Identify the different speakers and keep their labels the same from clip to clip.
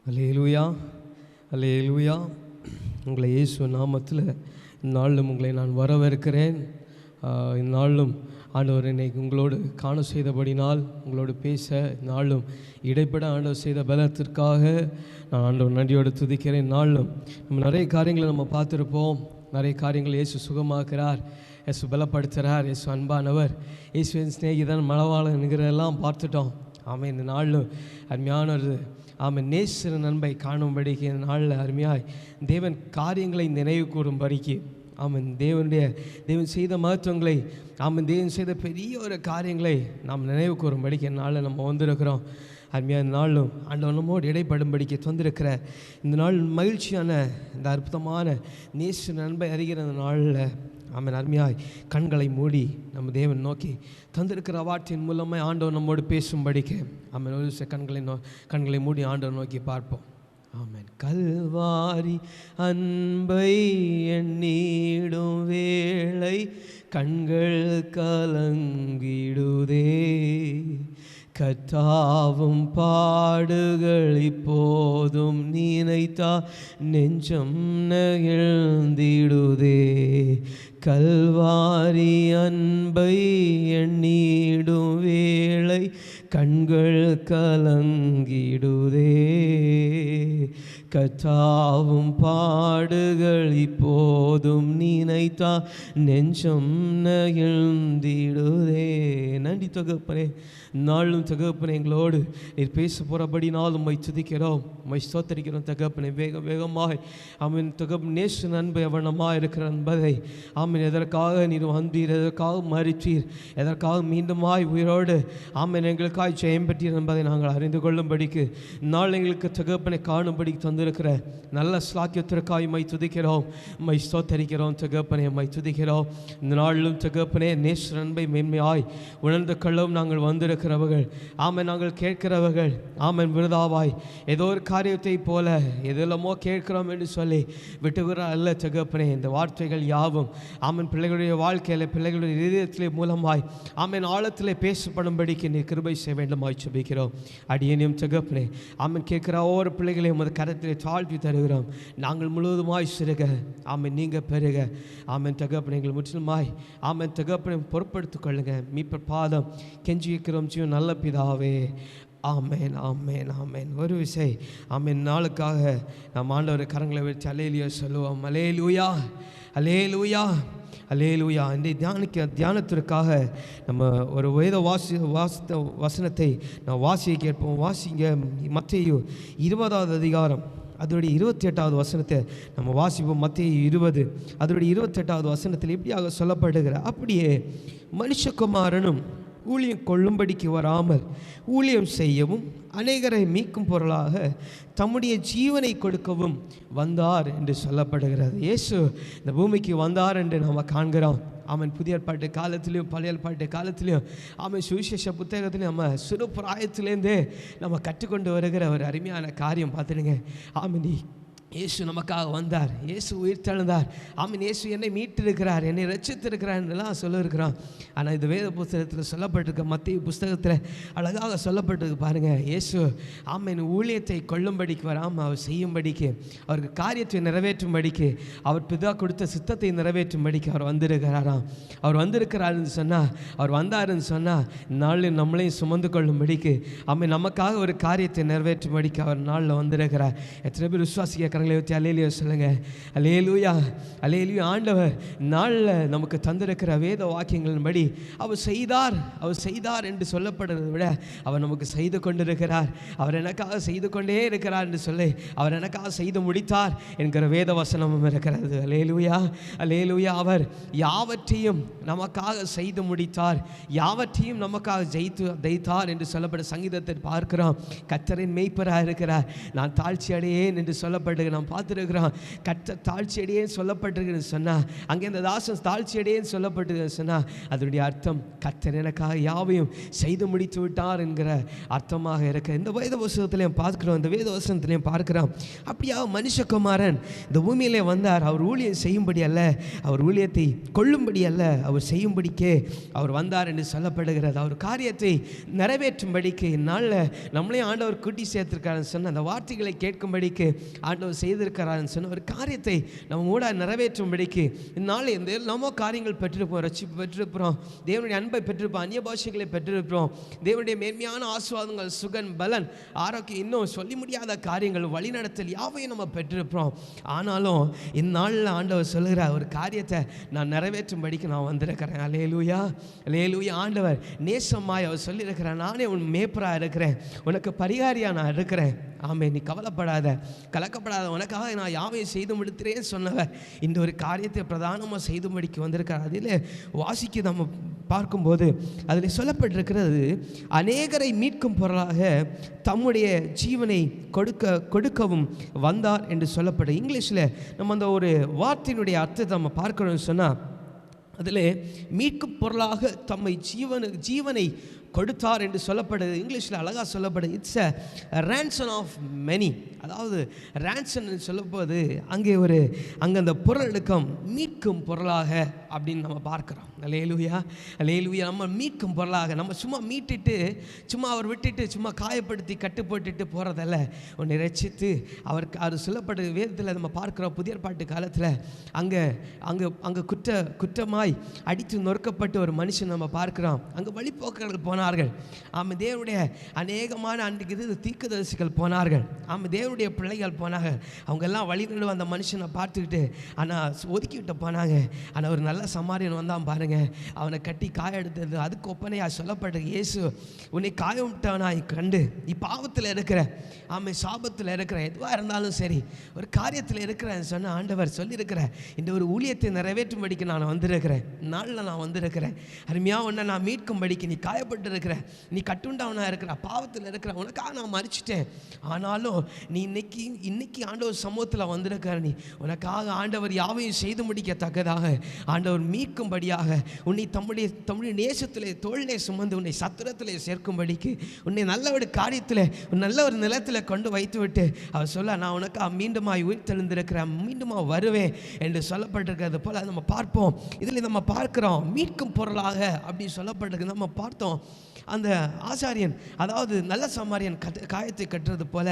Speaker 1: அல்லேலூயா, அல்லேலூயா. உங்களை இயேசு நாமத்தில் இந்நாளிலும் உங்களை நான் வரவேற்கிறேன். இந்நாளிலும் ஆண்டவர் இன்னைக்கு உங்களோடு காண செய்தபடினால் உங்களோடு பேச நாளும் இடைப்பட ஆண்டவர் செய்த பலத்திற்காக நான் ஆண்டவர் நன்றியோடு துதிக்கிறேன். நாளும் நம்ம நிறைய காரியங்களை நம்ம பார்த்துருப்போம். நிறைய காரியங்கள் இயேசு சுகமாக்குறார், இயேசு பலப்படுத்துகிறார், இயேசு அன்பானவர், இயேசுவின் சிநேகிதன் மணவாளன் என்கிறதெல்லாம் பார்த்துட்டோம். ஆமாம், இந்த நாளில் அருமையான ஒரு நேசர நண்பை காணும்படிக்கு இந்த நாளில் அருமையாய் தேவன் காரியங்களை நினைவு கூறும்படிக்கு தேவன் செய்த மகத்துவங்களை தேவன் செய்த பெரிய ஒரு காரியங்களை நாம் நினைவு கூறும்படிக்கு நாளில் நம்ம வந்திருக்கிறோம். அருமையாக இந்த நாளும் ஆண்டவர் நம்மோடு இடைப்படும்படிக்கு தந்திருக்கிற இந்த நாள் மகிழ்ச்சியான இந்த அற்புதமான நேச நண்பை அறிகிற இந்த நாளில் அருமையாய் கண்களை மூடி நம்ம தேவன் நோக்கி தந்திருக்கிற வார்த்தையின் மூலமாக ஆண்டவர் நம்மோடு பேசும்படிக்கு ஒரு கண்களை மூடி ஆண்டவர் நோக்கி பார்ப்போம். ஆமென். கல்வாரி அன்பை எண்ணிடும் வேளை கண்கள் கலங்கிடுதே, கர்த்தாவும் பாடுகள் இப்போதும் நினைத்தா நெஞ்சம் நெகிழ்ந்திடுதே. கல்வாரி அன்பை எண்ணிடும் வேளை கண்கள் கலங்கிடுதே, கர்த்தாவும் பாடுகள் இப்போதும் நினைத்தா நெஞ்சம் நெகிழ்ந்திடுதே. நன்றி தகப்பனே, நாளும் தகப்பனே எங்களோடு நீர் பேச போகிறபடினால் உம்மை துதிக்கிறோம், உம்மை ஸ்தோத்தரிக்கிறோம் தகப்பனே. வேகமாக தகப்பன் நேச நண்பு எவனமாக இருக்கிற என்பதை எதற்காக நீர் வந்தீர், எதற்காக மறித்தீர், எதற்காக மீண்டுமாய் உயிரோடு எங்களுக்காக ஜெயம் பெற்றீர் என்பதை நாங்கள் அறிந்து கொள்ளும்படிக்கு நாள் எங்களுக்கு தகப்பனை காணும்படிக்கு தந்திருக்கிற நல்ல ஸ்லாக்கியத்திற்காக உம்மை துதிக்கிறோம், உம்மை ஸ்தோத்தரிக்கிறோம் தகப்பனே, உம்மை துதிக்கிறோம். இந்த நாளிலும் தகப்பனே நேச நண்பை மேன்மையாய் உணர்ந்து கொள்ளவும் நாங்கள் வந்திருக்கிறவர்கள் நாங்கள் கேட்கிறவர்கள் விருதாவாய் ஏதோ ஒரு காரியத்தை போல எதெல்லாமோ கேட்கிறோம் என்று சொல்லி விட்டுகிற அல்ல தகப்பனே. இந்த வார்த்தைகள் யாவும் பிள்ளைகளுடைய வாழ்க்கையில் பிள்ளைகளுடைய இதயத்திலே மூலமாய் ஆழத்திலே பேசப்படும்படிக்கு நீ கிருபை செய்ய வேண்டுமாய் ஜெபிக்கிறோம். அடியேனையும் தகப்பனே கேட்கிற ஒவ்வொரு பிள்ளைகளையும் அது கரத்திலே தாழ்த்தி தருகிறோம். நாங்கள் முழுவதுமாய் சிறுக நீங்கள் பெருக தகப்பனை எங்கள் முற்றிலுமாய் தகப்பனை பொறுப்படுத்திக் கொள்ளுங்க. மீட்பர் பாதம் கெஞ்சி இருக்கிறோம் ஜீவன் நல்ல பிதாவே. ஆமேன், ஆமேன், ஆமேன். ஒரு விசை நாளுக்காக நாம் ஆண்டவர் கரங்களை வச்சு அல்லேலூயா சொல்லுவோம். அல்லேலூயா, அல்லேலூயா, அல்லேலூயா. இந்த தியானத்திற்காக நம்ம ஒரு வேத வாசித்த வசனத்தை நான் வாசியை கேட்போம். வாசிங்க. மத்தேயு 20வது அதிகாரம் அதோடைய 28வது வசனத்தை நம்ம வாசிப்போம். மத்தேயு 20 அதோடைய 28வது வசனத்தில் எப்படியாக சொல்லப்படுகிற அப்படியே மனுஷகுமாரனும் ஊழியம் கொள்ளும்படிக்கு வராமல் ஊழியம் செய்யவும் அநேகரை மீட்கும் பொருளாக தம்முடைய ஜீவனை கொடுக்கவும் வந்தார் என்று சொல்லப்படுகிறது. இயேசு இந்த பூமிக்கு வந்தார் என்று நாம் காண்கிறோம். புதிய ஏற்பாட்டு காலத்திலையும் பழைய ஏற்பாட்டு காலத்திலையும் சுவிசேஷ புத்தகத்திலையும் நம்ம சிறு பிராயத்திலேருந்தே நம்ம கற்றுக்கொண்டு வருகிற ஒரு அருமையான காரியம் பார்த்துடுங்க. இயேசு நமக்காக வந்தார், இயேசு உயிர் தெழுந்தார், இயேசு என்னை மீட்டிருக்கிறார், என்னை ரட்சித்திருக்கிறார் என்றெல்லாம் சொல்லியிருக்கிறான். ஆனால் இந்த வேத புஸ்தகத்தில் சொல்லப்பட்டிருக்க மத்திய புஸ்தகத்தில் அழகாக சொல்லப்பட்டிருக்கு பாருங்கள். இயேசு ஊழியத்தை கொள்ளும்படிக்கு வராமல் அவர் செய்யும்படிக்கு, அவருக்கு காரியத்தை நிறைவேற்றும்படிக்கு, அவர் பிதா கொடுத்த சித்தத்தை நிறைவேற்றும்படிக்கு அவர் வந்திருக்கிறாராம். அவர் வந்திருக்கிறாருன்னு சொன்னால், அவர் வந்தாருன்னு சொன்னால் நாளில் நம்மளையும் சுமந்து கொள்ளும்படிக்கு நமக்காக ஒரு காரியத்தை நிறைவேற்றும்படிக்கு அவர் நாளில் வந்திருக்கிறார். எத்தனை பேர் விசுவாசிக்க அல்லேலூயா சொல்லுங்க. அல்லேலூயா, அல்லேலூயா. ஆண்டவர் நாளில் நமக்கு தந்திருக்கிற வேத வாக்கியங்களின்படி அவர் செய்தார் என்று சொல்லப்படுறதை விட அவர் நமக்கு செய்து கொண்டிருக்கிறார். அவர் எனக்காக செய்து கொண்டே இருக்கிறார் என்று சொல்லி அவர் எனக்காக செய்து முடித்தார் என்கிற வேத வசனமும் இருக்கிறது. அல்லேலூயா, அல்லேலூயா. அவர் யாவற்றையும் நமக்காக செய்து முடித்தார், யாவற்றையும் நமக்காக ஜெயித்தார் என்று சொல்லப்பட்ட சங்கீதத்தை பார்க்கிறோம். கர்த்தரின் மேய்ப்பராக இருக்கிறார், நான் தாழ்ச்சி அடையேன் என்று சொல்லப்பட்டு சொல்லப்படுகிறது. நாம் பார்த்துருக்கிறோம். கர்த்தர் தாழ்ச்சியடையேன்னு சொல்லப்பட்டிருக்குன்னு சொன்னால், அங்கே இந்த தாசன் தாழ்ச்சியடையேன்னு சொல்லப்பட்டிருக்குன்னு சொன்னால், அதனுடைய அர்த்தம் கர்த்தர் எனக்காக யாவையும் செய்து முடித்து விட்டார் என்கிற அர்த்தமாக இருக்க இந்த வேத புஸ்தகத்திலையும் பார்க்கிறோம். இந்த வேத வசனத்திலையும் பார்க்கிறோம். அப்படியா மனுஷகுமாரன் இந்த பூமியிலே வந்தார். அவர் ஊழியம் செய்யும்படி அல்ல, அவர் ஊழியத்தை கொள்ளும்படி அல்ல, அவர் செய்யும்படிக்கே அவர் வந்தார் என்று சொல்லப்படுகிறது. அவர் காரியத்தை நிறைவேற்றும்படிக்கு இந்நாளில் நம்மளையும் ஆண்டவர் கூட்டி சேர்த்திருக்காருன்னு சொன்ன அந்த வார்த்தைகளை கேட்கும்படிக்கு ஆண்டவர் செய்திருக்கிறாருன்னு சொன்ன ஒரு காரியத்தை நம்ம கூட நிறைவேற்றும்படிக்கு இந்நாளில் இந்த நம்ம காரியங்கள் பெற்றிருப்போம். ரட்சிப்பு பெற்றிருக்கிறோம், தேவனுடைய அன்பை பெற்றிருப்போம், அந்நிய பாஷைகளை பெற்றிருக்கிறோம், தேவனுடைய மேன்மையான ஆசீர்வாதங்கள், சுகன், பலன், ஆரோக்கியம், இன்னும் சொல்லி முடியாத காரியங்கள், வழிநடத்தல் யாவையும் நம்ம பெற்றிருப்போம். ஆனாலும் இந்நாளில் ஆண்டவர் சொல்லுகிற ஒரு காரியத்தை நான் நிறைவேற்றும்படிக்கு நான் வந்திருக்கிறேன். அல்லேலூயா, அல்லேலூயா. ஆண்டவர் நேசமாய் அவர் சொல்லியிருக்கிறேன், நானே உன் மேய்ப்பராக இருக்கிறேன், உனக்கு பரிகாரியாக நான் இருக்கிறேன். ஆமே, நீ கவலைப்படாத, கலக்கப்படாத, உனக்காக நான் யாவையும் செய்து முடித்துறேன்னு சொன்னவர் இந்த ஒரு காரியத்தை பிரதானமாக செய்து முடிக்க வந்திருக்கார். அதில் வாசிக்க நம்ம பார்க்கும்போது அதில் சொல்லப்பட்டிருக்கிறது, அநேகரை மீட்கும் பொருளாக தம்முடைய ஜீவனை கொடுக்கவும் வந்தார் என்று சொல்லப்படும். இங்கிலீஷில் நம்ம அந்த ஒரு வார்த்தையினுடைய அர்த்தத்தை நம்ம பார்க்கணும்னு சொன்னால், அதில் மீட்கும் பொருளாக தம்மை ஜீவனை கொடுத்தார் என்று சொல்லப்படுது. இங்கிலீஷில் அழகாக சொல்லப்படுது, it's a ransom of many. அதாவது ransom சொல்லப்போது அங்கே அந்த பொருளடக்கம் மீட்கும் பொருளாக அப்படின்னு நம்ம பார்க்குறோம். அல்லேலூயா, அல்லேலூயா. நம்ம மீட்கும் பொருளாக, நம்ம சும்மா மீட்டுட்டு சும்மா அவர் விட்டுட்டு சும்மா காயப்படுத்தி கட்டு போட்டுட்டு போகிறதல்ல, ஒன்று ரட்சித்து அவர் சொல்லப்பட்ட வேதத்தில் நம்ம பார்க்குறோம். புதிய ஏற்பாட்டு காலத்தில் அங்கே குற்றமாய் அடித்து நொறுக்கப்பட்ட ஒரு மனுஷன் நம்ம பார்க்குறோம். அங்கே வழிபோக்கர்கள் போனார்கள். ஆமாம், தேவனுடைய அநேகமான அன்றைக்கு தீர்க்கதரிசிகள் போனார்கள். ஆமாம், தேவனுடைய பிள்ளைகள் போனாங்க. அவங்கெல்லாம் வழிநடுவ அந்த மனுஷனை பார்த்துக்கிட்டு ஆனால் ஒதுக்கிவிட்டு போனாங்க. ஆனால் ஒரு நல்ல சமாரியன் வந்தான் பாருங்க, அவனை கட்டி காய எடுத்தது. அதுக்கு ஒப்பனையாக சொல்லப்பட்ட இயேசு, உன்னை காயமிட்டவனாய் கண்டு நீ பாவத்தில் இருக்கிற, ஆமாம் சாபத்தில் இருக்கிற, எதுவாக இருந்தாலும் சரி ஒரு காரியத்தில் இருக்கிறேன்னு சொன்ன ஆண்டவர் சொல்லியிருக்கிற இந்த ஒரு ஊழியத்தை நிறைவேற்றும்படிக்கு நான் வந்திருக்கிறேன். நாளில் நான் வந்திருக்கிறேன். அருமையாக உன்னை நான் மீட்கும்படிக்கு, நீ காயப்பட்டு இருக்கிற, நீ கட்டுண்டவனாக இருக்கிற, பாவத்தில் இருக்கிற, உனக்காக நான் மறிச்சிட்டேன். ஆனாலும் நீ இன்னைக்கு ஆண்டவர் சமூகத்தில் வந்திருக்கிற, நீ உனக்காக ஆண்டவர் யாவையும் செய்து முடிக்கத்தக்கதாக ஆண்டவர் மீட்கும்படியாக உன்னை தம்முடைய நேசத்திலே தோளிலே சுமந்து உன்னை சத்துரத்திலே சேர்க்கும்படிக்கு, உன்னை நல்ல ஒரு காரியத்தில் நல்ல ஒரு நிலத்தில் கொண்டு வைத்து விட்டு அவர் சொல்ல, நான் உனக்காக மீண்டுமாய் உயிர்த்தெழுந்திருக்கிறேன், மீண்டுமா வருவேன் என்று சொல்லப்பட்டிருக்கிறது போல நம்ம பார்ப்போம். இதில் நம்ம பார்க்கிறோம் மீட்கும் பொருளாக அப்படி சொல்லப்பட்டிருக்கு. நம்ம பார்த்தோம் அந்த ஆசாரியன், அதாவது நல்ல சமாரியன் காயத்தை கட்டுறது போல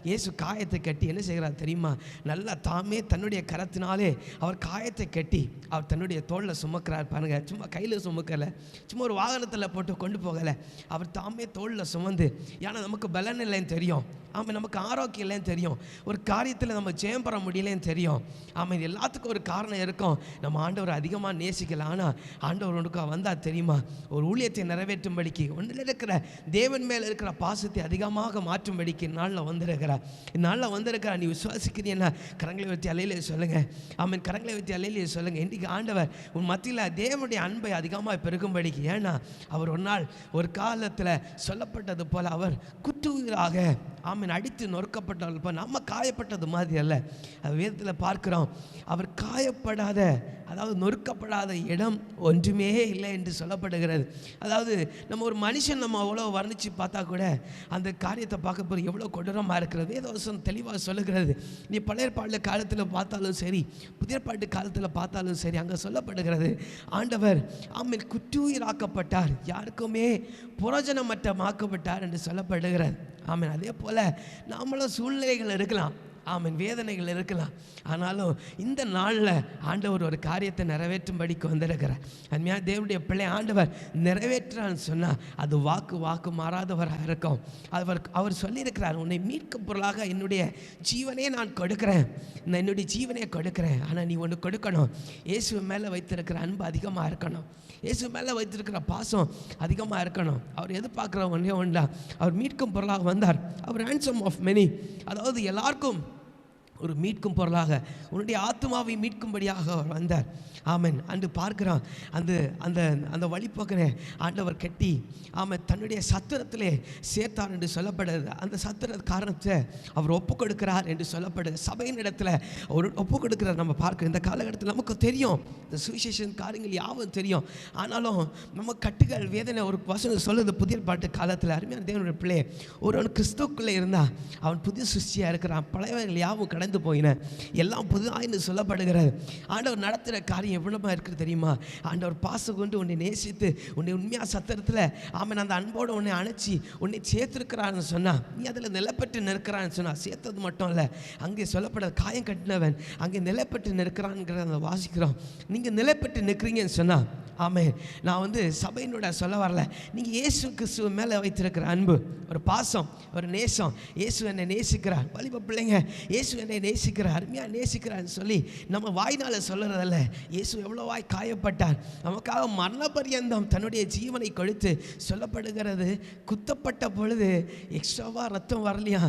Speaker 1: இயேசு காயத்தை கட்டி என்ன செய்கிறார் தெரியுமா? நல்லா தாமே தன்னுடைய கரத்தினாலே அவர் காயத்தை கட்டி அவர் தன்னுடைய தோளில் சுமக்கிறார் பாருங்க. சும்மா கையில் சுமக்கலை, சும்மா ஒரு வாகனத்தில் போட்டு கொண்டு போகலை, அவர் தாமே தோளில் சுமந்து. ஏன்னா நமக்கு பலன் இல்லைன்னு தெரியும், ஆமாம் நமக்கு ஆரோக்கியம் இல்லைன்னு தெரியும், ஒரு காரியத்தில் நம்ம ஜெயம் பெற முடியலன்னு தெரியும். ஆமாம், இது எல்லாத்துக்கும் ஒரு காரணம் இருக்கும். நம்ம ஆண்டவர் அதிகமாக நேசிக்கல, ஆனால் ஆண்டவர் உனக்கு வந்தால் தெரியுமா, ஒரு ஊழியத்தை நிறைவேற்றும்படிக்கு, ஒன்றில் இருக்கிற தேவன் மேலே இருக்கிற பாசத்தை அதிகமாக மாற்றும்படிக்கு நாளில் வந்திருக்கிறார். இந்நாளில் வந்திருக்கிறா. நீ விசுவாசிக்கிறீன்னா கரங்களை வச்சு அலையிலே சொல்லுங்கள். ஆமாம், கரங்களை வச்சு அலையிலே சொல்லுங்கள். இன்றைக்கு ஆண்டவர் உன் மத்தியில் தேவனுடைய அன்பை அதிகமாக பெருகும்படிக்கு. ஏன்னா அவர் ஒரு நாள் ஒரு காலத்தில் சொல்லப்பட்டது போல் அவர் குற்றுயிராக ஆமீன் அடித்து நொறுக்கப்பட்டவர்கள். இப்போ நம்ம காயப்பட்டது மாதிரி அல்ல. அது வேதத்தில் பார்க்கிறோம், அவர் காயப்படாத, அதாவது நொறுக்கப்படாத இடம் ஒன்றுமே இல்லை என்று சொல்லப்படுகிறது. அதாவது நம்ம ஒரு மனுஷன் நம்ம அவ்வளோ வர்ணித்து பார்த்தா கூட அந்த காரியத்தை பார்க்க போகிற எவ்வளோ கொடூரமாக இருக்கிறது. வேதவசனம் தெளிவாக சொல்லுகிறது. நீ பழைய ஏற்பாட்டு காலத்தில் பார்த்தாலும் சரி, புதிய ஏற்பாட்டு காலத்தில் பார்த்தாலும் சரி, அங்கே சொல்லப்படுகிறது ஆண்டவர் ஆமீன் குற்றுயிராக்கப்பட்டார், யாருக்குமே புரோஜனமற்றமாக்கப்பட்டார் என்று சொல்லப்படுகிறது. ஆமீன். அதே போல் நாமளும் சூழ்நிலைகள் இருக்கலாம், ஆமீன் வேதனைகள் இருக்கலாம், ஆனாலும் இந்த நாளில் ஆண்டவர் ஒரு காரியத்தை நிறைவேற்றும்படிக்கு வந்திருக்கிறார். அருமையாக தேவனுடைய பிள்ளை ஆண்டவர் நிறைவேற்றான்னு சொன்னால் அது வாக்கு மாறாதவராக இருக்கும். அவர் சொல்லியிருக்கிறார், உன்னை மீட்கும் பொருளாக என்னுடைய ஜீவனே நான் கொடுக்குறேன், நான் என்னுடைய ஜீவனே கொடுக்குறேன். ஆனால் நீ ஒன்று கொடுக்கணும், இயேசு மேலே வைத்திருக்கிற அன்பு அதிகமாக இருக்கணும், இயேசு மேலே வைத்திருக்கிற பாசம் அதிகமாக இருக்கணும். அவர் எதிர்பார்க்குற ஒன்றே ஒன்றா, அவர் மீட்கும் பொருளாக வந்தார். அவர் ransom ஆஃப் many, அதாவது எல்லாருக்கும் ஒரு மீட்கும் பொருளாக, உன்னுடைய ஆத்மாவை மீட்கும்படியாக அவர் வந்தார். ஆமென். அன்று பார்க்கிறான் அந்த அந்த அந்த வழிபோக்கனை ஆண்டவர் கட்டி தன்னுடைய சத்திரத்திலே சேர்த்தார் என்று சொல்லப்படுது. அந்த சத்திர காரணத்தை அவர் ஒப்பு கொடுக்கிறார் என்று சொல்லப்படுது. சபையின் இடத்துல அவர் ஒப்பு கொடுக்கிறார். நம்ம பார்க்கிறோம் இந்த காலகட்டத்தில் நமக்கு தெரியும், இந்த சுவிசேஷன் காரியங்கள் யாவும் தெரியும். ஆனாலும் நம்ம கட்டுகள் வேதனை ஒரு வசனம் சொல்லுது புதிய பாட்டு காலத்தில். அருமையான தேவனுடைய பிள்ளை, ஒருவன் கிறிஸ்துவுக்குள்ளே இருந்தால் அவன் புதிய சிருஷ்டியாக இருக்கிறான். பழையவர்கள் யாவும் கடந்து போயின, எல்லாம் புதுதாய்ன்னு சொல்லப்படுகிறது. ஆண்டவர் நடத்துகிற காரியம் எவ்வளோமா இருக்குது தெரியுமா? ஆண்டவர் பாசம் கொண்டு உன்னை நேசித்து உன்னை உண்மையாக சத்திரத்தில் அந்த அன்போடு உன்னை அணைச்சி உன்னை சேர்த்துருக்கிறான்னு சொன்னால், நீ அதில் நிலப்பட்டு நிற்கிறான்னு சொன்னால், சேர்த்தது மட்டும் இல்லை, அங்கே சொல்லப்பட காயம் கட்டினவன் அங்கே நிலப்பட்டு நிற்கிறான்ங்கிறத வாசிக்கிறோம். நீங்கள் நிலப்பட்டு நிற்கிறீங்கன்னு சொன்னால், நான் சபையினோட சொல்ல வரல, நீங்கள் இயேசு கிறிஸ்துவ மேலே வைத்திருக்கிற அன்பு, ஒரு பாசம், ஒரு நேசம். இயேசு என்னை நேசிக்கிறார். வலிப பிள்ளைங்க, இயேசு என்னை நேசிக்கிறார், அருமையாக நேசிக்கிறான்னு சொல்லி நம்ம வாய்னால சொல்லுறதில்ல. இயேசு எவ்வளோவாய் காயப்பட்டார், நமக்காக மரண பரியந்தம் தன்னுடைய ஜீவனை கொடுத்து சொல்லப்படுகிறது. குத்தப்பட்ட பொழுது எக்ஸ்ட்ராவாக ரத்தம் வரலையா,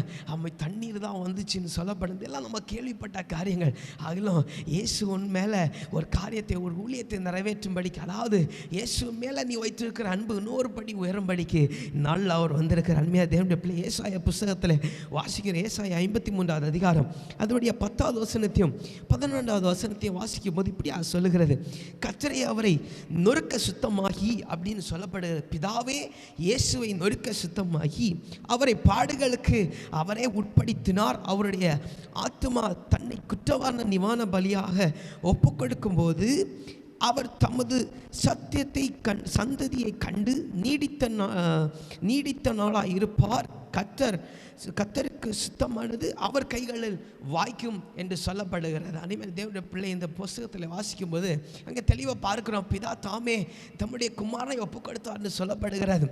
Speaker 1: தண்ணீர் தான் வந்துச்சுன்னு சொல்லப்படுது. எல்லாம் நம்ம கேள்விப்பட்ட காரியங்கள். அதிலும் இயேசு உன் மேலே ஒரு காரியத்தை, ஒரு ஊழியத்தை நிறைவேற்றும்படிக்கு, அதாவது இயேசு மேலே நீ வைத்திருக்கிற அன்பு 100 படி உயரும்படிக்கு நாளில் அவர் வந்திருக்கிற அருமையாக தேவனுடைய பிள்ளை. ஏசாயா புஸ்தகத்தில் வாசிக்கிற ஏசாயா 53வது அதிகாரம் அதனுடைய 10வது வசனத்தையும் 11வது வசனத்தையும் வாசிக்கும் போது இப்படி சொல்லுகிறது, கர்த்தரே அவரை நொறுக்க சுத்தமாகி அப்படின்னு சொல்லப்படுகிறது. பிதாவே இயேசுவை நொறுக்க சுத்தமாகி அவரை பாடுகளுக்கு அவரே உட்படுத்தினார். அவருடைய ஆத்துமா தன்னை குற்றவாளி நிவாரண பலியாக ஒப்பு கொடுக்கும் போது அவர் தமது சத்தியத்தை சந்ததியை கண்டு நீடித்த நாளாக இருப்பார். கர்த்தருக்கு சுத்தமானது அவர் கைகளில் வாய்க்கும் என்று சொல்லப்படுகிறது. அனிமேல் தேவனுடைய பிள்ளை இந்த புஸ்தகத்தில் வாசிக்கும் போது அங்கே தெளிவாக பார்க்கிறோம், பிதா தாமே தம்முடைய குமாரனை ஒப்பு கொடுத்தார்னு சொல்லப்படுகிறது.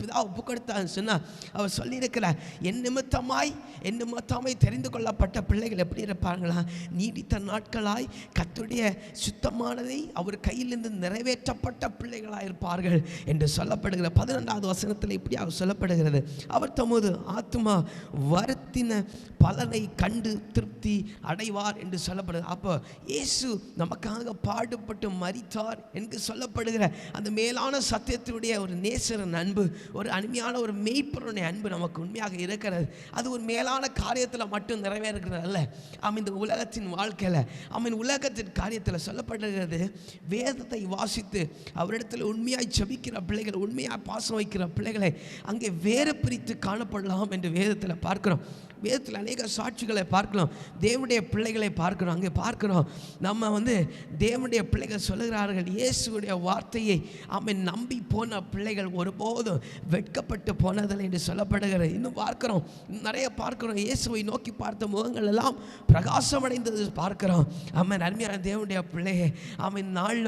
Speaker 1: பிதா ஒப்பு கொடுத்தான்னு சொன்னால் அவர் சொல்லியிருக்கிறார், என் நிமித்தமாய் தெரிந்து கொள்ளப்பட்ட பிள்ளைகள் எப்படி இருப்பாங்களா, நீடித்த நாட்களாய் கர்த்தருடைய சுத்தமானதை அவர் கையிலிருந்து நிறைவேற்றப்பட்ட பிள்ளைகளாக இருப்பார்கள் என்று சொல்லப்படுகிற 12வது வசனத்தில் இப்படி அவர் சொல்லப்படுகிறது, அவர் தமது ஆத்மா வருத்தின பலனை கண்டு திருப்தி அடைவார் என்று சொல்லப்படுகிறது. அப்போ இயேசு நமக்காக பாடுபட்டு மரித்தார் என்று சொல்லப்படுகிற அந்த மேலான சத்தியத்தினுடைய ஒரு நேசரின் அன்பு, ஒரு அருமையான ஒரு மெய்ப்பொருளுடைய அன்பு நமக்கு உண்மையாக இருக்கிறது. அது ஒரு மேலான காரியத்தில் மட்டும் நிறைவேறுகிறது அல்ல, இந்த உலகத்தின் வாழ்க்கையில் உலகத்தின் காரியத்தில் சொல்லப்படுகிறது. வேதத்தை வாசித்து அவரிடத்தில் உண்மையாய் ஜெபிக்கிற பிள்ளைகள், உண்மையாக பாசம் வைக்கிற பிள்ளைகளை அங்கே வேறு பிரித்து காணப்படலாம் என்று வேதத்தில் பார்க்கிறோம். வேதத்தில் அநேக சாட்சிகளை பார்க்கலாம், தேவனுடைய பிள்ளைகளை பார்க்கிறோம். அங்கே பார்க்கிறோம், நம்ம தேவனுடைய பிள்ளைகள் சொல்லுகிறார்கள், இயேசுடைய வார்த்தையை நம்பி போன பிள்ளைகள் ஒருபோதும் வெட்கப்பட்டு போனதில்லை என்று சொல்லப்படுகிறது. இன்னும் பார்க்கிறோம், நிறைய பார்க்கிறோம், இயேசுவை நோக்கி பார்த்த முகங்கள் எல்லாம் பிரகாசமடைந்தது பார்க்கிறோம். அருமையான தேவனுடைய பிள்ளையை நாள்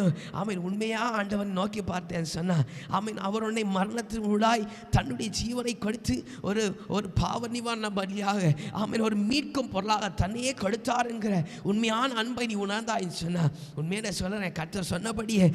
Speaker 1: உண்மையாக ஆண்டவன் நோக்கி பார்த்தேன்னு சொன்னான். அவர் உன்னை மரணத்தின் உள்ளாய் தன்னுடைய ஜீவனை கொடுத்து ஒரு பாவ நிவாரண பலியாக ஒரு மீட்கும் பொருளாக தன்னையே கொடுத்தார் என்கிற உண்மையான அன்பை நீ உணர்ந்தாயின்னு சொன்னா, உண்மையில சொல்றேன், கர்த்தர் சொன்னபடியே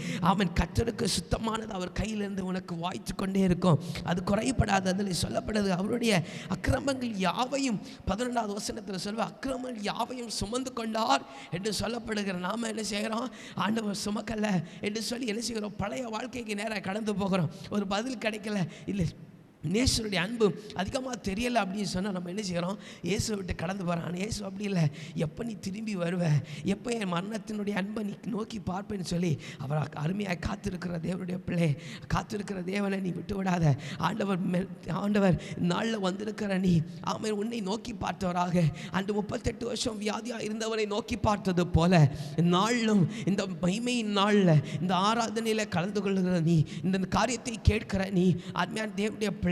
Speaker 1: கர்த்தருக்கு சுத்தமானது அவர் கையிலிருந்து உனக்கு வாய்த்து கொண்டே இருக்கும், அது குறைப்படாது. அதில் சொல்லப்படுது, அவருடைய அக்கிரமங்கள் யாவையும் 11வது வசனத்தில் சொல்வ, அக்கிரமங்கள் யாவையும் சுமந்து கொண்டார் என்று சொல்லப்படுகிற நாம என்ன செய்கிறோம், ஆண்டவர் சுமக்கல என்று சொல்லி என்ன செய்கிறோம், பழைய வாழ்க்கைக்கு நேராக கடந்து போகிறோம். ஒரு பதில் கிடைக்கல, இல்லை நேசருடைய அன்பு அதிகமாக தெரியலை அப்படின்னு சொன்னால் நம்ம என்ன செய்கிறோம், இயேசுவை விட்டு கடந்து போகிறோம். ஆனால் இயேசு அப்படி இல்லை, எப்போ நீ திரும்பி வருவ, எப்போ என் மரணத்தினுடைய அன்பை நீ நோக்கி பார்ப்பேன்னு சொல்லி அவர் அருமையாக காத்திருக்கிற தேவனுடைய பிள்ளை, காத்திருக்கிற தேவனை நீ விட்டு விடாத. ஆண்டவர் நாளில் வந்திருக்கிற நீ உன்னை நோக்கி பார்த்தவராக, அந்த 38 வருஷம் வியாதியாக இருந்தவரை நோக்கி பார்த்தது போல நாளிலும் இந்த மகிமையின் நாளில் இந்த ஆராதனையில் கலந்து கொள்ளுகிற நீ, இந்த காரியத்தை கேட்கிற நீ, அருமையான தேவனுடைய பிள்ளை,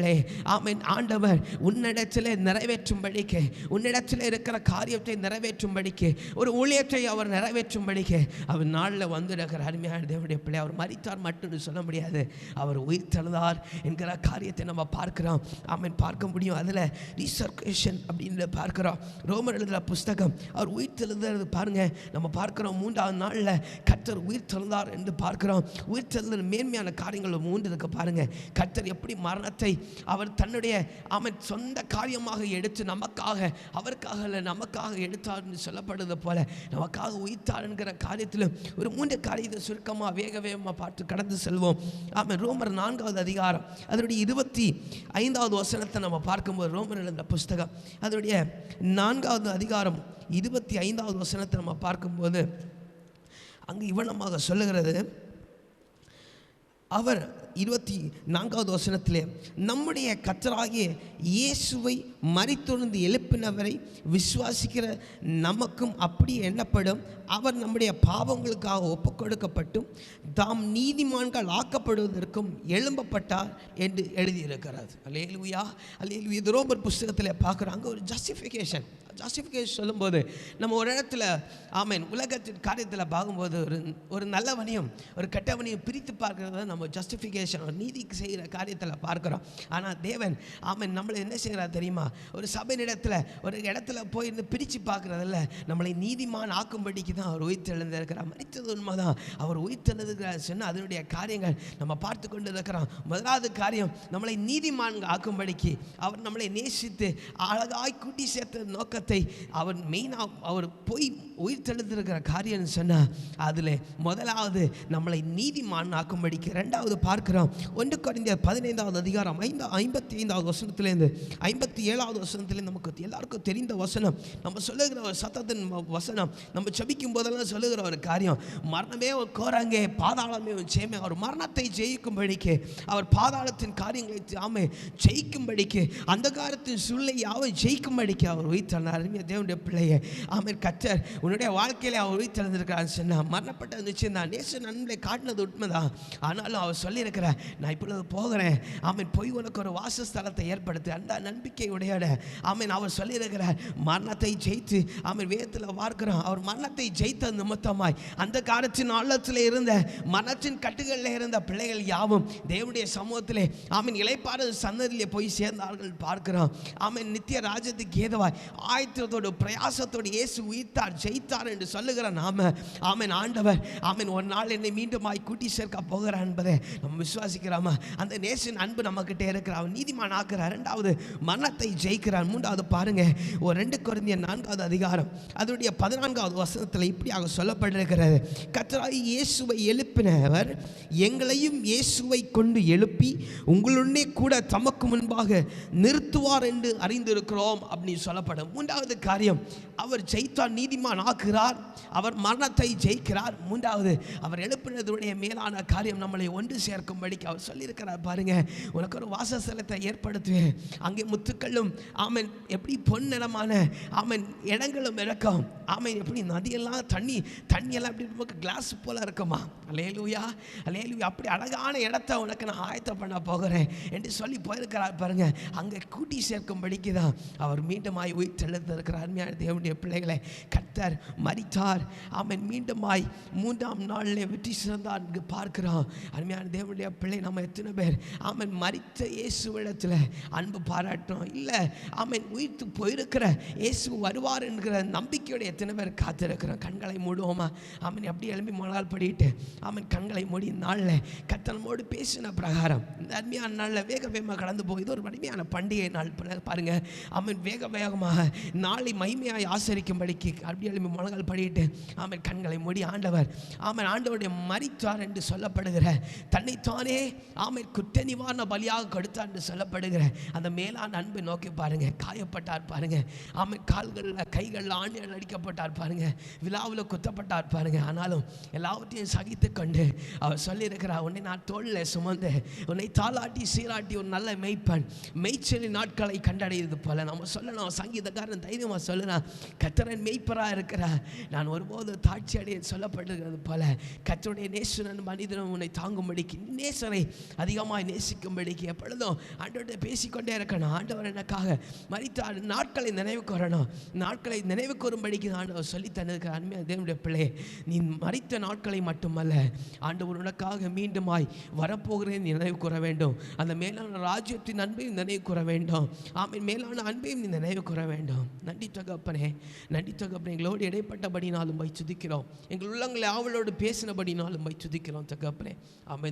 Speaker 1: ஆண்டவர் உன்னிடத்தில் நிறைவேற்றும்படிக்கு, உன்னிடத்தில் இருக்கிற காரியத்தை நிறைவேற்றும்படிக்கு, ஒரு ஊழியத்தை அவர் நிறைவேற்றும்படிக்கு அவர் நாளில் வந்துடுகிற அருமையான தேவனுடைய பிள்ளை. அவர் மரித்தார் மட்டும் சொல்ல முடியாது, அவர் உயிர் தெழுந்தார் என்கிற காரியத்தை நம்ம பார்க்கிறோம். பார்க்க முடியும். அதில் ரீசர்கேஷன் அப்படின்னு பார்க்கிறோம். ரோமர் எழுதுகிற புஸ்தகம், அவர் உயிர் தெழுந்தது பாருங்க, நம்ம பார்க்கிறோம். 3வது நாளில் கர்த்தர் உயிர் தெழுந்தார் என்று பார்க்கிறோம். உயிர் தெழுந்த மேன்மையான காரியங்கள் 3 பாருங்க. கர்த்தர் எப்படி மரணத்தை அவர் தன்னுடைய சொந்த காரியமாக எடுத்து நமக்காக, அவருக்காக இல்லை நமக்காக எடுத்தார் என்று சொல்லப்படுவது போல நமக்காக உயிர்த்தார் என்கிற காரியத்தில் ஒரு 3 காரியத்தை சுருக்கமாக வேகமாக பார்த்து கடந்து செல்வோம். ரோமர் 4வது அதிகாரம் அதனுடைய 25வது வசனத்தை நம்ம பார்க்கும்போது, ரோமர் எழுதின புஸ்தகம் அதனுடைய 4வது அதிகாரம் 25வது வசனத்தை நம்ம பார்க்கும்போது அங்கு இவ்வளமாக சொல்லுகிறது. அவர் 24வது வசனத்திலே நம்முடைய கர்த்தராகிய இயேசுவை மரித்தெழுந்து எழுப்பினவரை விசுவாசிக்கிற நமக்கும் அப்படியே எண்ணப்படும். அவர் நம்முடைய பாவங்களுக்காக ஒப்புக் கொடுக்கப்பட்டும் தாம் நீதிமான்கள் ஆக்கப்படுவதற்கும் எழும்பப்பட்டார் என்று எழுதியிருக்கிறார். அல்லேலூயா, அல்லேலூயா. இது ரோமர் புஸ்தகத்தில் பார்க்குறோம். அங்கே ஒரு ஜஸ்டிஃபிகேஷன் சொல்லும்போது நம்ம ஒரு இடத்துல உலகத்தின் காரியத்தில் பார்க்கும்போது ஒரு நல்லவனையும் ஒரு கெட்டவனையும் பிரித்து பார்க்கறத நம்ம ஜஸ்டிஃபிகேஷன், ஒரு நீதிக்கு செய்கிற காரியத்தில் பார்க்குறோம். ஆனால் தேவன் நம்மளை என்ன செய்கிறார் தெரியுமா? ஒரு சபையினிடத்தில் ஒரு இடத்துல போய் பிரித்து பார்க்குறதில்ல, நம்மளை நீதிமான் ஆக்கும்படிக்கு தான் அவர் உயிர்த்தெழுந்திருக்கிறார். மரித்தது உண்மைதான், அவர் உயிர்த்தெழுந்திருக்கிறார் சொன்னால் அதனுடைய காரியங்கள் நம்ம பார்த்து கொண்டு இருக்கிறோம். முதலாவது காரியம், நம்மளை நீதிமான் ஆக்கும்படிக்கு அவர் நம்மளை நேசித்து அழகாய் கூட்டி சேர்த்த நோக்கத்தை அவர் மெயினாக அவர் போய் உயிர்த்தெழுந்திருக்கிற காரியம் சொன்னால் அதில் முதலாவது நம்மளை நீதிமான் ஆக்கும்படிக்கு. 2வது பார்க்கிறோம் 1 கொரிந்தியர் 15வது அதிகாரம் 55வது வசனத்திலேருந்து 57வது வசனத்திலேருந்து நமக்கு எல்லாருக்கும் தெரிந்த வசனம், நம்ம சொல்லுகிற ஒரு சத்தத்தின் வசனம், நம்ம ஜெபிக்கும் போதெல்லாம் சொல்லுகிற ஒரு காரியம், மரணமே ஒரு கோரங்கே பாதாளமே ஒரு சேமே. அவர் மரணத்தை ஜெயிக்கும்படிக்கு, அவர் பாதாளத்தின் காரியங்களை ஜெயிக்கும்படிக்கு, அந்த காலத்தின் சூழ்நிலை யாவை ஜெயிக்கும்படிக்கு அவர் உயிர்த்தெழுந்தார். தேவனுடைய பிள்ளையே, கர்த்தர் உன்னுடைய வாழ்க்கையில அவர் உயிர்த்தெழுந்திருக்கிறார் சொன்னா மரணப்பட்ட நிச்சயம் தான். நேச நன்மை காட்டினது உண்மைதான். ஆனாலும் அவர் சொல்லியிருக்கிறார், நான் இப்பொழுது போகிறேன், போய் உனக்கு ஒரு வாசஸ்தலத்தை ஏற்படுத்தி அந்த நம்பிக்கை உடையாட. அவர் சொல்லியிருக்கிறார், மரணத்தை ஜெயித்து வேதத்தில் பார்க்கிறோம், அவர் மரணத்தை ஜெயித்த நிமித்தமாய் அந்த காலத்தின் ஆழத்தில் இருந்த மரணத்தின் கட்டுகளில் இருந்த பிள்ளைகள் யாவும் தேவனுடைய சமூகத்திலே இளைப்பாறு சந்ததியிலே போய் சேர்ந்தார்கள் பார்க்கிறோம். நித்திய ராஜ்யத்துக்கு ஏதுவாய் ஆயத்தத்தோடு பிரயாசத்தோடு இயேசு உயிர்த்தார், ஜெயித்தார் என்று சொல்லுகிற நாம ஆண்டவர் ஒரு நாள் என்னை மீண்டும் கூட்டி சேர்க்க போகிறார் என்பதை நம்ம விசுவாசிக்கிறோமா? அந்த நேசின் அன்பு நம்ம கிட்டே இருக்கிறார். அவர் நீதிமான் ஆக்குறார். 2வது மரணத்தை ஜெயிக்கிறார். 3வது பாருங்க, ஒரு 2 கொரிந்தியர் 4வது அதிகாரம் அதனுடைய 14வது வசனத்தில் இப்படியாக சொல்லப்பட்டிருக்கிறது, கர்த்தராகிய இயேசுவை எழுப்பினவர் எங்களையும் இயேசுவை கொண்டு எழுப்பி உங்களுடனே கூட தமக்கு முன்பாக நிறுத்துவார் என்று அறிந்திருக்கிறோம் அப்படின்னு சொல்லப்படும். 3வது காரியம், அவர் ஜெயித்தார், நீதிமான் ஆக்குகிறார், அவர் மரணத்தை ஜெயிக்கிறார். 3வது அவர் எழுப்பினதுடைய மேலான காரியம் நம்மளை ஒன்று சேர்க்கும்படிக்கு அவர் சொல்லியிருக்கிறார். பாருங்க, உனக்கு ஒரு வாசஸ்தலத்தை ஏற்படுத்துவேன், அங்கே முத்துக்களும் எப்படி பொன்னிறமான இடங்களும் இருக்கும். எப்படி நதியெல்லாம் தண்ணியெல்லாம் எப்படி நமக்கு கிளாஸ் போல இருக்குமா? அல்லேலூயா, அல்லேலூயா. அப்படி அழகான இடத்தை உனக்கு நான் ஆயத்தம் பண்ண போகிறேன் என்று சொல்லி போயிருக்கிறார். பாருங்க, அங்கே கூட்டி சேர்க்கும்படிக்கு தான் அவர் மீண்டும் உயிர்த்தெழுந்திருக்கிறார். அருமையான தேவனுடைய பிள்ளைகளை, கர்த்தர் மரித்தார், மீண்டும் 3ஆம் நாளிலே வெற்றி சிறந்தார் என்று பார்க்கிறோம். அருமையான தேவனுடைய பிள்ளை, நம்ம எத்தனை பேர் மரித்த இயேசுவிடத்தில் அன்பு பாராட்டோம்? இல்லை, உயிர்த்து போயிருக்கிற இயேசு வருவார் என்கிற நம்பிக்கையோட எத்தனை பேர் காத்திருக்கிறோம்? கண்களை மூடுவோமா? அப்படி எழுப்பி மணால் படிட்டு கண்களை மூடி நாளில் கர்த்தனோடு பேசின பிரகாரம் இந்த அருமையான நாளில் வேகமாக கடந்து போகுது. இது ஒரு அருமையான பண்டிகை நாள் பாருங்க. வேகமாக நாளை மகிமையாய் ஆசரிக்கும்படிக்கு அப்படி எழுப்பி முழங்கால் படிட்டு கண்களை மூடி ஆண்டவருடைய மரித்தார் என்று சொல்லப்படுகிற, தன்னைத்தானே குற்ற நிவாரண பலியாக கொடுத்தார் என்று சொல்லப்படுகிற அந்த மேலான அன்பை நோக்கி பாருங்க. காயப்பட்டார் பாருங்க, கால்களில் கைகளில் ஆணிகள் அடிக்கப்பட்டார் பாருங்க, விழாவில் குத்தப்பட்டார் பாருங்க. ஆனாலும் எல்லாவற்றையும் சகித்து கொண்டு அவர் சொல்லியிருக்கிறார், உன்னை நான் தோளில் சுமந்து உன்னை தாளாட்டி சீராட்டி ஒரு நல்ல மெய்ப்பன் மெய்ச்சலின் நாட்களை கண்டடைகிறது போல நம்ம சொல்லணும். சங்கீதக்காரன் தைரியமாக சொல்லலாம், கர்த்தரின் மெய்ப்பராக இருக்கிறார், நான் ஒருபோது தாட்சி அடைய சொல்லப்படுகிறது போல கர்த்தருடைய நேசன் மனிதனும் உன்னை தாங்கும்படிக்கு, நேசனை அதிகமாக நேசிக்கும்படிக்கு எப்பொழுதும் ஆண்டவர்கிட்ட பேசிக்கொண்டே இருக்கணும். ஆண்டவர் எனக்காக மரித்தார், நாட்களை நினைவு கூறணும், நாட்களை நினைவு கூறும்படிக்கு ஆண்டவர் சொல்லி தந்திருக்கிற அருமையான தேவனுடைய பிள்ளை, நீ மரித்த நாட்களை மட்டுமல்ல, ஆண்டவர் உனக்காக மீண்டுமாய் வரப்போகிறேன் நினைவு கூற வேண்டும். அந்த மேலான ராஜ்யத்தின் அன்பையும் நினைவு கூற வேண்டும். மேலான அன்பையும் நீ நினைவு கூற வேண்டும். நன்றி தகப்பனே, நன்றி தகப்பனே. எங்களோடு இடைப்பட்டபடினாலும் போய் துதிக்கிறோம், எங்கள் உள்ளங்களை ஆவலோடு பேசினபடினாலும் போய் துதிக்கிறோம் தகப்பனே.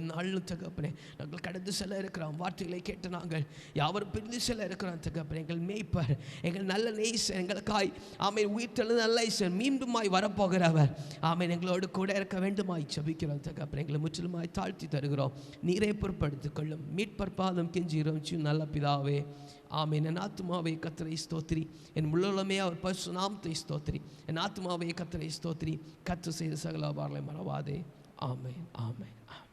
Speaker 1: நாளும் தகப்பனே. நாங்கள் கடந்து செல்ல இருக்கிறோம். வார்த்தைகளை கேட்டு நாங்கள் யாவரும் பிரிந்து செல்ல இருக்கிறோம் தகப்பனே. எங்கள் மேய்ப்பர், எங்கள் நல்ல நேசர், எங்களுக்காய் ஆமென் உயிர்த்தெழுந்த நல்ல ஈசன் மீண்டுமாய் வரப்போகிறவர் ஆமென் எங்களோடு கூட இருக்க வேண்டுமாய் ஜெபிக்கிறோம் தகப்பனே. எங்களை முற்றிலுமாய் தாழ்த்தி தருகிறோம். நீரை பொறுப்படுத்திக் கொள்ளும். மீட்பர் பாதம் கெஞ்சுகிறோம் நல்ல பிதாவே, ஆமென். என் ஆத்துமாவே கர்த்தரை ஸ்தோத்திரி, என் உள்ளமே அவர் பரிசுத்த நாமத்தை ஸ்தோத்திரி. என் ஆத்துமாவே கர்த்தரை ஸ்தோத்திரி, கர்த்தர் செய்த சகல உபகாரங்களை மறவாதே. ஆமென், ஆமென், ஆமென்.